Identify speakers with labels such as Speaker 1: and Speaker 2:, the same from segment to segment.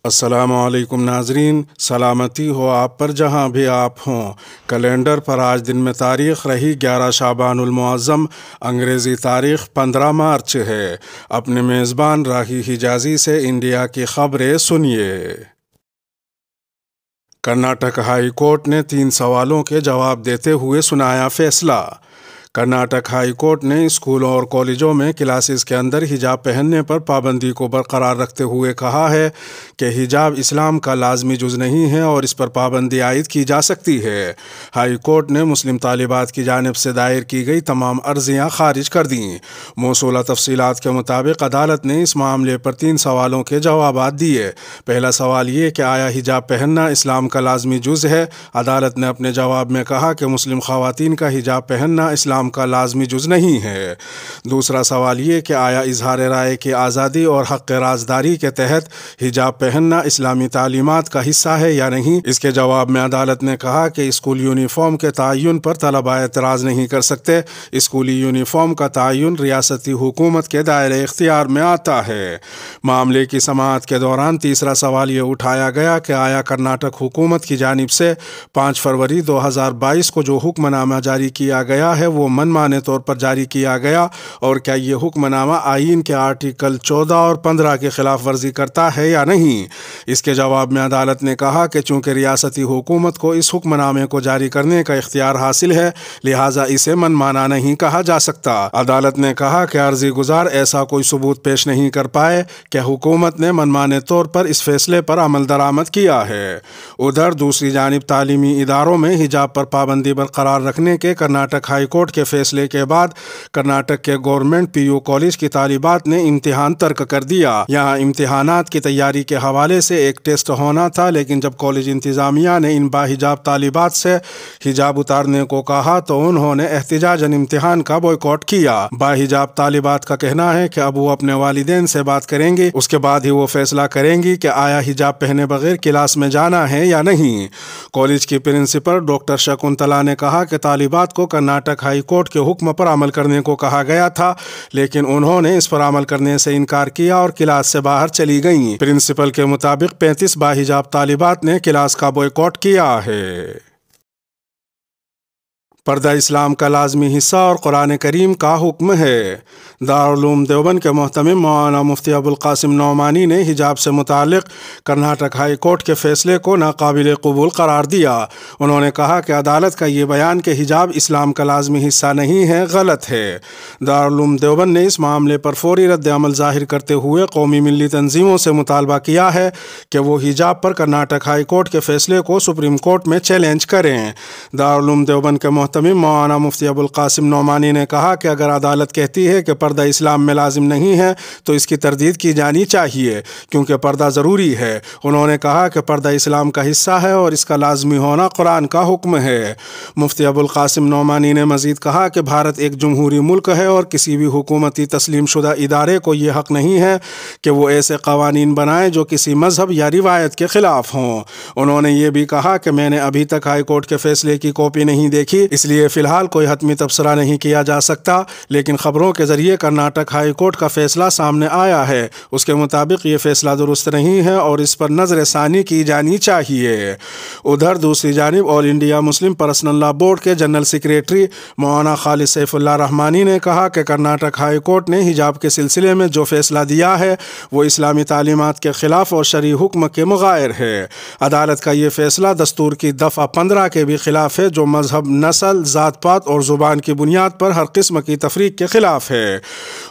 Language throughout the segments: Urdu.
Speaker 1: السلام علیکم ناظرین، سلامتی ہو آپ پر جہاں بھی آپ ہوں۔ کیلنڈر پر آج دن میں تاریخ رہی 11 شعبان المعظم، انگریزی تاریخ 15 مارچ ہے۔ اپنے میزبان راہی حجازی سے انڈیا کی خبریں سنیے۔ کرناٹک ہائی کورٹ نے 3 سوالوں کے جواب دیتے ہوئے سنایا فیصلہ۔ کرناٹک ہائی کورٹ نے اسکولوں اور کالجوں میں کلاسز کے اندر حجاب پہننے پر پابندی کو برقرار رکھتے ہوئے کہا ہے کہ حجاب اسلام کا لازمی جز نہیں ہے اور اس پر پابندی عائد کی جا سکتی ہے۔ ہائی کورٹ نے مسلم طالبات کی جانب سے دائر کی گئی تمام عرضیاں خارج کر دیں۔ موصولہ تفصیلات کے مطابق عدالت نے اس معاملے پر 3 سوالوں کے جوابات دیے۔ پہلا سوال یہ کہ آیا حجاب پہننا اسلام کا لازمی جز ہے؟ عدالت نے اپنے جواب میں کہا کہ مسلم خواتین کا حجاب پہننا اسلام کا لازمی جز نہیں ہے۔ دوسرا سوال یہ کہ آیا اظہار رائے کی آزادی اور حق رازداری کے تحت حجاب پہننا اسلامی تعلیمات کا حصہ ہے یا نہیں؟ اس کے جواب میں عدالت نے کہا کہ اسکول یونیفارم کے تعین پر طلباء اعتراض نہیں کر سکتے۔ اسکولی یونیفارم کا تعین ریاستی حکومت کے دائرے اختیار میں آتا ہے۔ معاملے کی سماعت کے دوران تیسرا سوال یہ اٹھایا گیا کہ آیا کرناٹک حکومت کی جانب سے 5 فروری 2022 کو جو حکم نامہ جاری کیا گیا ہے وہ من مانے طور پر جاری کیا گیا، اور کیا یہ حکم نامہ آئین کے آرٹیکل 14 اور 15 کی خلاف ورزی کرتا ہے یا نہیں؟ اس کے جواب میں عدالت نے کہا کہ چونکہ ریاستی حکومت کو اس حکم نامے کو جاری کرنے کا اختیار حاصل ہے، لہٰذا اسے من مانا نہیں کہا جا سکتا۔ عدالت نے کہا کہ عرضی گزار ایسا کوئی ثبوت پیش نہیں کر پائے کہ حکومت نے من مانے طور پر اس فیصلے پر عمل درآمد کیا ہے۔ ادھر دوسری جانب تعلیمی اداروں میں حجاب پر پابندی برقرار رکھنے کے کرناٹک ہائی کورٹ کے فیصلے کے بعد کرناٹک کے گورنمنٹ پی یو کالج کی طالبات نے امتحان ترک کر دیا۔ یہاں امتحانات کی تیاری کے حوالے سے ایک ٹیسٹ ہونا تھا، لیکن جب کالج انتظامیہ نے ان باحجاب طالبات سے حجاب اتارنے کو کہا تو انہوں نے احتجاجاً امتحان کا بائیکاٹ کیا۔ باحجاب طالبات کا کہنا ہے کہ اب وہ اپنے والدین سے بات کریں گی، اس کے بعد ہی وہ فیصلہ کریں گی کہ آیا حجاب پہنے بغیر کلاس میں جانا ہے یا نہیں۔ کالج کی پرنسپل ڈاکٹر شکنتلا نے کہا کہ طالبات کو کرناٹک ہائی کورٹ کے حکم پر عمل کرنے کو کہا گیا تھا، لیکن انہوں نے اس پر عمل کرنے سے انکار کیا اور کلاس سے باہر چلی گئیں۔ پرنسپل کے مطابق 35 باحجاب طالبات نے کلاس کا بائیکاٹ کیا ہے۔ پردہ اسلام کا لازمی حصہ اور قرآن کریم کا حکم ہے۔ دارالعلوم دیوبند کے محتمم مولانا مفتی ابوالقاسم نعمانی نے حجاب سے متعلق کرناٹک ہائی کورٹ کے فیصلے کو ناقابل قبول قرار دیا۔ انہوں نے کہا کہ عدالت کا یہ بیان کہ حجاب اسلام کا لازمی حصہ نہیں ہے غلط ہے۔ دارالعلوم دیوبند نے اس معاملے پر فوری رد عمل ظاہر کرتے ہوئے قومی ملی تنظیموں سے مطالبہ کیا ہے کہ وہ حجاب پر کرناٹک ہائی کورٹ کے فیصلے کو سپریم کورٹ میں چیلنج کریں۔ دارالعلوم دیوبند کے محتمم مولانا مفتی ابوالقاسم نعمانی نے کہا کہ اگر عدالت کہتی ہے کہ پردہ اسلام میں لازم نہیں ہے تو اس کی تردید کی جانی چاہیے، کیونکہ پردہ ضروری ہے۔ انہوں نے کہا کہ پردہ اسلام کا حصہ ہے اور اس کا لازمی ہونا قرآن کا حکم ہے۔ مفتی ابوالقاسم نعمانی نے مزید کہا کہ بھارت ایک جمہوری ملک ہے اور کسی بھی حکومتی تسلیم شدہ ادارے کو یہ حق نہیں ہے کہ وہ ایسے قوانین بنائے جو کسی مذہب یا روایت کے خلاف ہوں۔ انہوں نے یہ بھی کہا کہ میں نے ابھی تک ہائی کورٹ کے فیصلے کی کاپی نہیں دیکھی، اس لیے فی الحال کوئی حتمی تبصرہ نہیں کیا جا سکتا، لیکن خبروں کے ذریعے کرناٹک ہائی کورٹ کا فیصلہ سامنے آیا ہے۔ اس کے مطابق یہ فیصلہ درست نہیں ہے اور اس پر نظر ثانی کی جانی چاہیے۔ ادھر دوسری جانب آل انڈیا مسلم پرسنل لا بورڈ کے جنرل سیکریٹری مولانا خالد سیف اللہ رحمانی نے کہا کہ کرناٹک ہائی کورٹ نے حجاب کے سلسلے میں جو فیصلہ دیا ہے وہ اسلامی تعلیمات کے خلاف اور شرعی حکم کے مغائر ہے۔ عدالت کا یہ فیصلہ دستور کی دفعہ 15 کے بھی خلاف ہے، جو مذہب، نسل، ذات پات اور زبان کی بنیاد پر ہر قسم کی تفریق کے خلاف ہے۔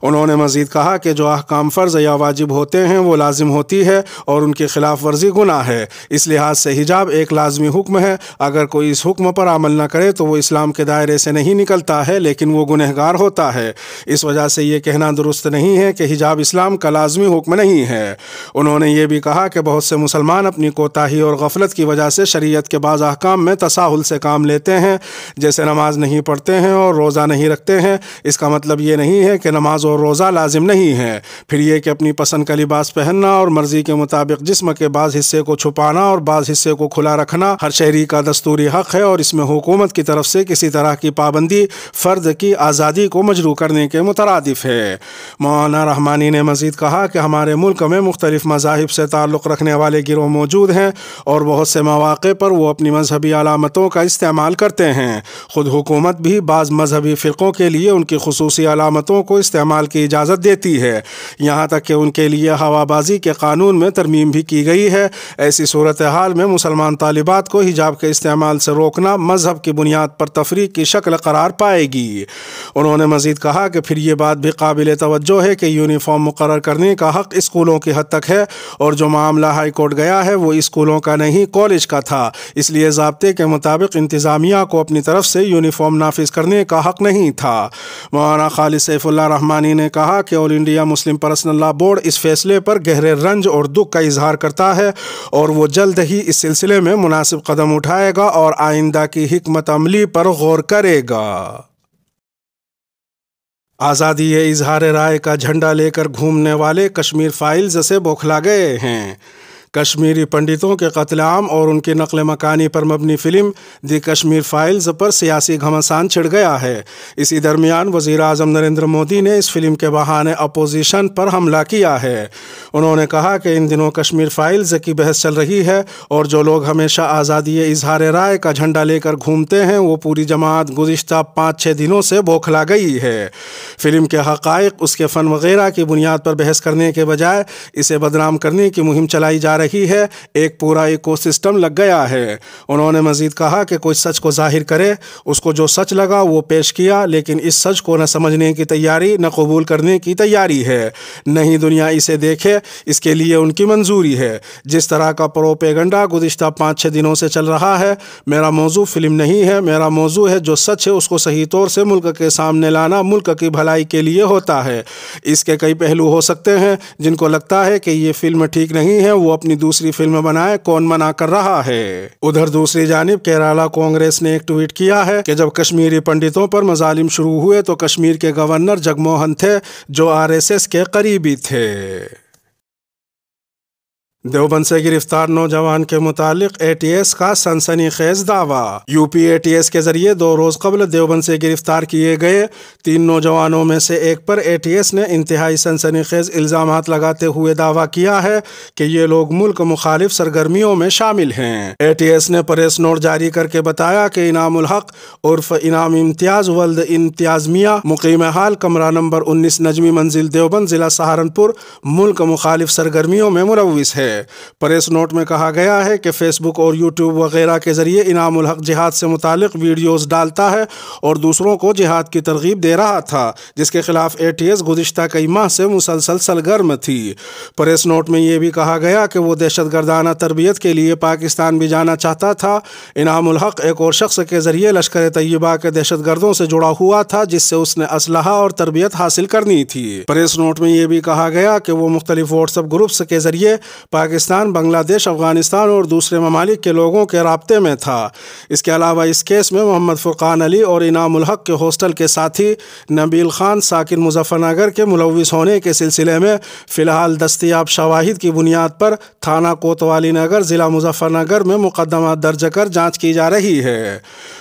Speaker 1: انہوں نے مزید کہا کہ جو احکام فرض یا واجب ہوتے ہیں وہ لازم ہوتی ہے اور ان کی خلاف ورزی گناہ ہے۔ اس لحاظ سے حجاب ایک لازمی حکم ہے۔ اگر کوئی اس حکم پر عمل نہ کرے تو وہ اسلام کے دائرے سے نہیں نکلتا ہے، لیکن وہ گنہگار ہوتا ہے۔ اس وجہ سے یہ کہنا درست نہیں ہے کہ حجاب اسلام کا لازمی حکم نہیں ہے۔ انہوں نے یہ بھی کہا کہ بہت سے مسلمان اپنی کوتاہی اور غفلت کی وجہ سے شریعت کے بعض احکام میں تساہل سے کام لیتے ہیں، جیسے نماز نہیں پڑھتے ہیں اور روزہ نہیں رکھتے ہیں۔ اس کا مطلب یہ نہیں ہے کہ نماز اور روزہ لازم نہیں ہے، پھر یہ کہ اپنی پسند کا لباس پہننا اور مرضی کے مطابق جسم کے بعض حصے کو چھپانا اور بعض حصے کو کھلا رکھنا ہر شہری کا دستوری حق ہے، اور اس میں حکومت کی طرف سے کسی طرح کی پابندی فرد کی آزادی کو مجروح کرنے کے مترادف ہے۔ مولانا رحمانی نے مزید کہا کہ ہمارے ملک میں مختلف مذاہب سے تعلق رکھنے والے گروہ موجود ہیں اور بہت سے مواقع پر وہ اپنی مذہبی علامتوں کا استعمال کرتے ہیں۔ خود حکومت بھی بعض مذہبی فرقوں کے لیے ان کی خصوصی علامتوں کو استعمال کی اجازت دیتی ہے، یہاں تک کہ ان کے لیے ہوا بازی کے قانون میں ترمیم بھی کی گئی ہے۔ ایسی صورتحال میں مسلمان طالبات کو حجاب کے استعمال سے روکنا مذہب کی بنیاد پر تفریق کی شکل قرار پائے گی۔ انہوں نے مزید کہا کہ پھر یہ بات بھی قابل توجہ ہے کہ یونیفارم مقرر کرنے کا حق اسکولوں کی حد تک ہے، اور جو معاملہ ہائی کورٹ گیا ہے وہ اسکولوں کا نہیں کالج کا تھا، اس لیے ضابطے کے مطابق انتظامیہ کو اپنی طرف سے یونیفارم نافذ کرنے کا حق نہیں تھا۔ مولانا خالد سیف اللہ رحمانی نے کہا کہ آل انڈیا مسلم پرسنل لا بورڈ اس فیصلے پر گہرے رنج اور دکھ کا اظہار کرتا ہے، اور وہ جلد ہی اس سلسلے میں مناسب قدم اٹھائے گا اور آئندہ کی حکمت عملی پر غور کرے گا۔ آزادی اظہار رائے کا جھنڈا لے کر گھومنے والے کشمیر فائلز سے بوکھلا گئے ہیں۔ کشمیری پنڈتوں کے قتل عام اور ان کی نقل مکانی پر مبنی فلم دی کشمیر فائلز پر سیاسی گھمسان چھڑ گیا ہے۔ اسی درمیان وزیر اعظم نریندر مودی نے اس فلم کے بہانے اپوزیشن پر حملہ کیا ہے۔ انہوں نے کہا کہ ان دنوں کشمیر فائلز کی بحث چل رہی ہے، اور جو لوگ ہمیشہ آزادی اظہار رائے کا جھنڈا لے کر گھومتے ہیں وہ پوری جماعت گزشتہ 5-6 دنوں سے بوکھلا گئی ہے۔ فلم کے حقائق، اس کے فن وغیرہ کی بنیاد پر بحث کرنے کے بجائے اسے بدنام کرنے کی مہم چلائی جا رہی ہے۔ ایک پورا ایکو سسٹم لگ گیا ہے۔ انہوں نے مزید کہا کہ کوئی سچ کو ظاہر کرے، اس کو جو سچ لگا وہ پیش کیا، لیکن اس سچ کو نہ سمجھنے کی تیاری نہ قبول کرنے کی تیاری ہے، نہ ہی دنیا اسے دیکھے، اس کے لیے ان کی منظوری ہے۔ جس طرح کا پروپیگنڈا گزشتہ 5-6 دنوں سے چل رہا ہے، میرا موضوع فلم نہیں ہے، میرا موضوع ہے جو سچ ہے اس کو صحیح طور سے ملک کے سامنے لانا ملک کی بھلائی کے لیے ہوتا ہے۔ اس کے کئی پہلو ہو سکتے ہیں، جن کو لگتا ہے کہ یہ فلم ٹھیک نہیں ہے وہ اپنی دوسری فلم بنائے، کون منع کر رہا ہے؟ ادھر دوسری جانب کیرالہ کانگریس نے ایک ٹویٹ کیا ہے کہ جب کشمیری پنڈتوں پر مظالم شروع ہوئے تو کشمیر کے گورنر جگموہن تھے جو RSS کے قریبی تھے۔ دیوبند سے گرفتار نوجوان کے متعلق ATS کا سنسنی خیز دعویٰ۔ UP ATS کے ذریعے 2 روز قبل دیوبند سے گرفتار کیے گئے 3 نوجوانوں میں سے ایک پر ATS نے انتہائی سنسنی خیز الزامات لگاتے ہوئے دعویٰ کیا ہے کہ یہ لوگ ملک مخالف سرگرمیوں میں شامل ہیں۔ ATS نے پریس نوٹ جاری کر کے بتایا کہ انعام الحق عرف انعام امتیاز ولد امتیاز میاں مقیم حال کمرہ نمبر 19 نجمی منزل دیوبند ضلع سہارنپور ملک مخالف سرگرمیوں میں ملوث ہے۔ پریس نوٹ میں کہا گیا ہے کہ فیس بک اور یوٹیوب وغیرہ کے ذریعے انعام الحق جہاد سے متعلق ویڈیوز ڈالتا ہے اور دوسروں کو جہاد کی ترغیب دے رہا تھا، جس کے خلاف ATS گزشتہ کئی ماہ سے مسلسل سرگرم تھی۔ پریس نوٹ میں یہ بھی کہا گیا کہ وہ دہشت گردانہ تربیت کے لیے پاکستان بھی جانا چاہتا تھا۔ انعام الحق ایک اور شخص کے ذریعے لشکر طیبہ کے دہشت گردوں سے جڑا ہوا تھا جس سے اس نے اسلحہ اور تربیت حاصل کرنی تھی۔ پریس نوٹ میں یہ بھی کہا گیا کہ وہ مختلف واٹس ایپ گروپس کے ذریعے پاکستان، بنگلہ دیش، افغانستان اور دوسرے ممالک کے لوگوں کے رابطے میں تھا۔ اس کے علاوہ اس کیس میں محمد فرقان علی اور انعام الحق کے ہاسٹل کے ساتھی نبیل خان ساکن مظفر نگر کے ملوث ہونے کے سلسلے میں فی الحال دستیاب شواہد کی بنیاد پر تھانہ کوتوالی نگر ضلع مظفر نگر میں مقدمہ درج کر جانچ کی جا رہی ہے۔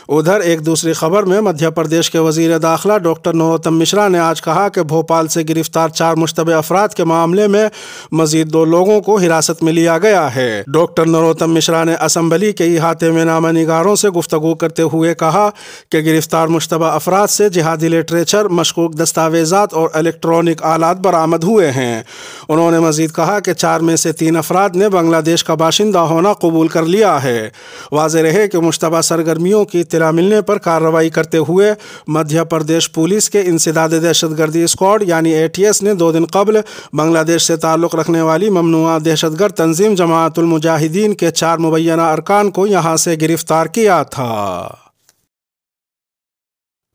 Speaker 1: ادھر ایک دوسری خبر میں مدھیہ پردیش کے وزیر داخلہ ڈاکٹر نروتم مشرا نے آج کہا کہ بھوپال سے گرفتار 4 مشتبہ افراد کے معاملے میں مزید 2 لوگوں کو حراست میں لیا گیا ہے۔ ڈاکٹر نروتم مشرا نے اسمبلی کے احاطے میں نامہ نگاروں سے گفتگو کرتے ہوئے کہا کہ گرفتار مشتبہ افراد سے جہادی لٹریچر، مشکوک دستاویزات اور الیکٹرانک آلات برآمد ہوئے ہیں۔ انہوں نے مزید کہا کہ 4 میں سے 3 افراد نے بنگلہ دیش کا باشندہ ہونا قبول کر لیا ہے۔ واضح رہے کہ مشتبہ سرگرمیوں کی اطلاع ملنے پر کارروائی کرتے ہوئے مدھیہ پردیش پولیس کے انسداد دہشت گردی اسکواڈ یعنی ATS نے 2 دن قبل بنگلہ دیش سے تعلق رکھنے والی ممنوعہ دہشت گرد تنظیم جماعت المجاہدین کے 4 مبینہ ارکان کو یہاں سے گرفتار کیا تھا۔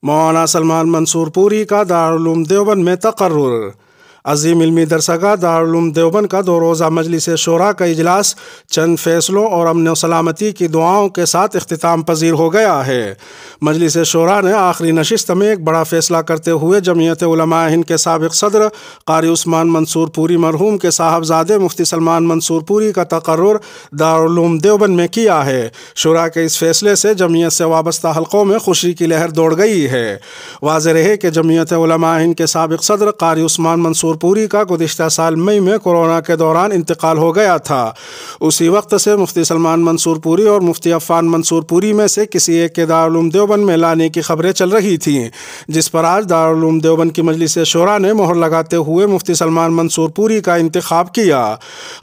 Speaker 1: مولانا سلمان منصور پوری کا دارالعلوم دیوبند میں تقرر۔ عظیم علمی درسگاہ دارالعلوم دیوبند کا 2 روزہ مجلس شورا کا اجلاس چند فیصلوں اور امن و سلامتی کی دعاؤں کے ساتھ اختتام پذیر ہو گیا ہے۔ مجلس شورا نے آخری نشست میں ایک بڑا فیصلہ کرتے ہوئے جمعیت علماء ہند کے سابق صدر قاری عثمان منصور پوری مرحوم کے صاحبزادے مفتی سلمان منصور پوری کا تقرر دارالعلوم دیوبند میں کیا ہے۔ شورا کے اس فیصلے سے جمعیت سے وابستہ حلقوں میں خوشی کی لہر دوڑ گئی ہے۔ واضح رہے کہ جمعیت علماء ہند کے سابق صدر قاری عثمان منصور پوری کا گزشتہ سال مئی میں کورونا کے دوران انتقال ہو گیا تھا۔ اسی وقت سے مفتی سلمان منصور پوری اور مفتی عفان منصور پوری میں سے کسی ایک کے دارالعلوم دیوبند میں لانے کی خبریں چل رہی تھیں، جس پر آج دارالعلوم دیوبند کی مجلس شورا نے مہر لگاتے ہوئے مفتی سلمان منصور پوری کا انتخاب کیا۔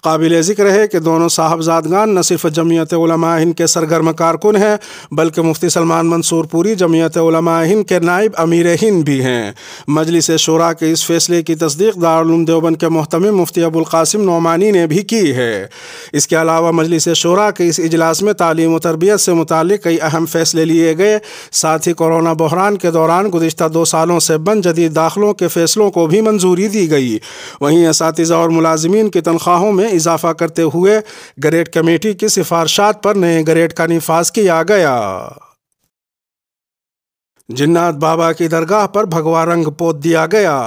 Speaker 1: قابل ذکر ہے کہ دونوں صاحبزادگان نہ صرف جمعیت علماء ہند کے سرگرم کارکن ہیں بلکہ مفتی سلمان منصور پوری جمعیت علماء ہند کے نائب امیر ہند بھی ہیں۔ مجلس شورا کے اس فیصلے کی تصدیق دارالعلوم دیوبند کے محتمم مفتی ابو القاسم نعمانی نے بھی کی ہے۔ اس کے علاوہ مجلس شورا کے اس اجلاس میں تعلیم و تربیت سے متعلق کئی اہم فیصلے لیے گئے، ساتھ ہی کورونا بحران کے دوران گزشتہ 2 سالوں سے بند جدید داخلوں کے فیصلوں کو بھی منظوری دی گئی۔ وہیں اساتذہ اور ملازمین کی تنخواہوں میں اضافہ کرتے ہوئے گریڈ کمیٹی کی سفارشات پر نئے گریڈ کا نفاذ کیا گیا۔ جنات بابا کی درگاہ پر بھگوا رنگ پوت دیا گیا۔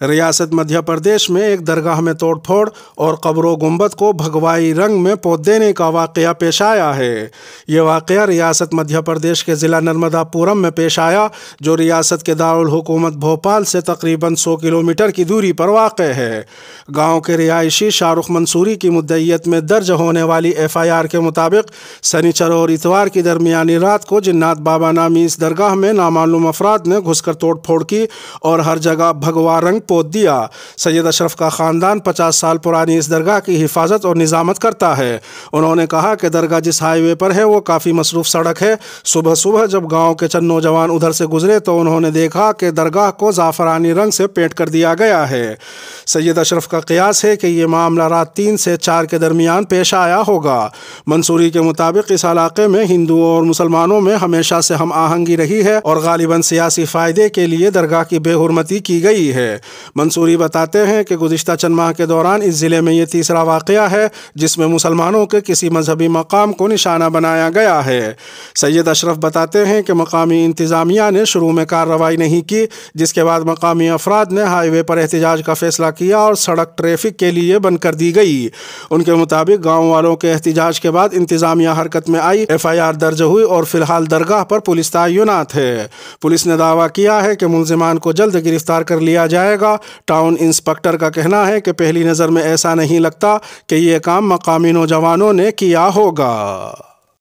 Speaker 1: ریاست مدھیہ پردیش میں ایک درگاہ میں توڑ پھوڑ اور قبر و گنبد کو بھگوائی رنگ میں پوت دینے کا واقعہ پیش آیا ہے۔ یہ واقعہ ریاست مدھیہ پردیش کے ضلع نرمدا پورم میں پیش آیا، جو ریاست کے دارالحکومت بھوپال سے تقریباً 100 کلومیٹر کی دوری پر واقع ہے۔ گاؤں کے رہائشی شاہ رخ منصوری کی مدعیت میں درج ہونے والی FIR کے مطابق سنیچر اور اتوار کی درمیانی رات کو جنات بابا نامی اس درگاہ میں نامعلوم افراد نے گھس کر توڑ پھوڑ کی اور ہر جگہ بھگوا رنگ پوت دیا۔ سید اشرف کا خاندان 50 سال پرانی اس درگاہ کی حفاظت اور نظامت کرتا ہے۔ انہوں نے کہا کہ درگاہ جس ہائی وے پر ہے وہ کافی مصروف سڑک ہے۔ صبح صبح جب گاؤں کے چند نوجوان ادھر سے گزرے تو انہوں نے دیکھا کہ درگاہ کو زعفرانی رنگ سے پینٹ کر دیا گیا ہے۔ سید اشرف کا قیاس ہے کہ یہ معاملہ رات 3 سے 4 کے درمیان پیش آیا ہوگا۔ منصوری کے مطابق اس علاقے میں ہندوؤں اور مسلمانوں میں ہمیشہ سے ہم آہنگی رہی ہے اور غالباً سیاسی فائدے کے لیے درگاہ کی بے حرمتی کی گئی ہے۔ منصوری بتاتے ہیں کہ گزشتہ چند ماہ کے دوران اس ضلع میں یہ تیسرا واقعہ ہے جس میں مسلمانوں کے کسی مذہبی مقام کو نشانہ بنایا گیا ہے۔ سید اشرف بتاتے ہیں کہ مقامی انتظامیہ نے شروع میں کارروائی نہیں کی، جس کے بعد مقامی افراد نے ہائی وے پر احتجاج کا فیصلہ کیا اور سڑک ٹریفک کے لیے بند کر دی گئی۔ ان کے مطابق گاؤں والوں کے احتجاج کے بعد انتظامیہ حرکت میں آئی، FIR درج ہوئی اور فی الحال درگاہ پر پولیس تعینات ہے۔ پولیس نے دعویٰ کیا ہے کہ ملزمان کو جلد گرفتار کر لیا جائے گا۔ ٹاؤن انسپکٹر کا کہنا ہے کہ پہلی نظر میں ایسا نہیں لگتا کہ یہ کام مقامی نوجوانوں نے کیا ہوگا۔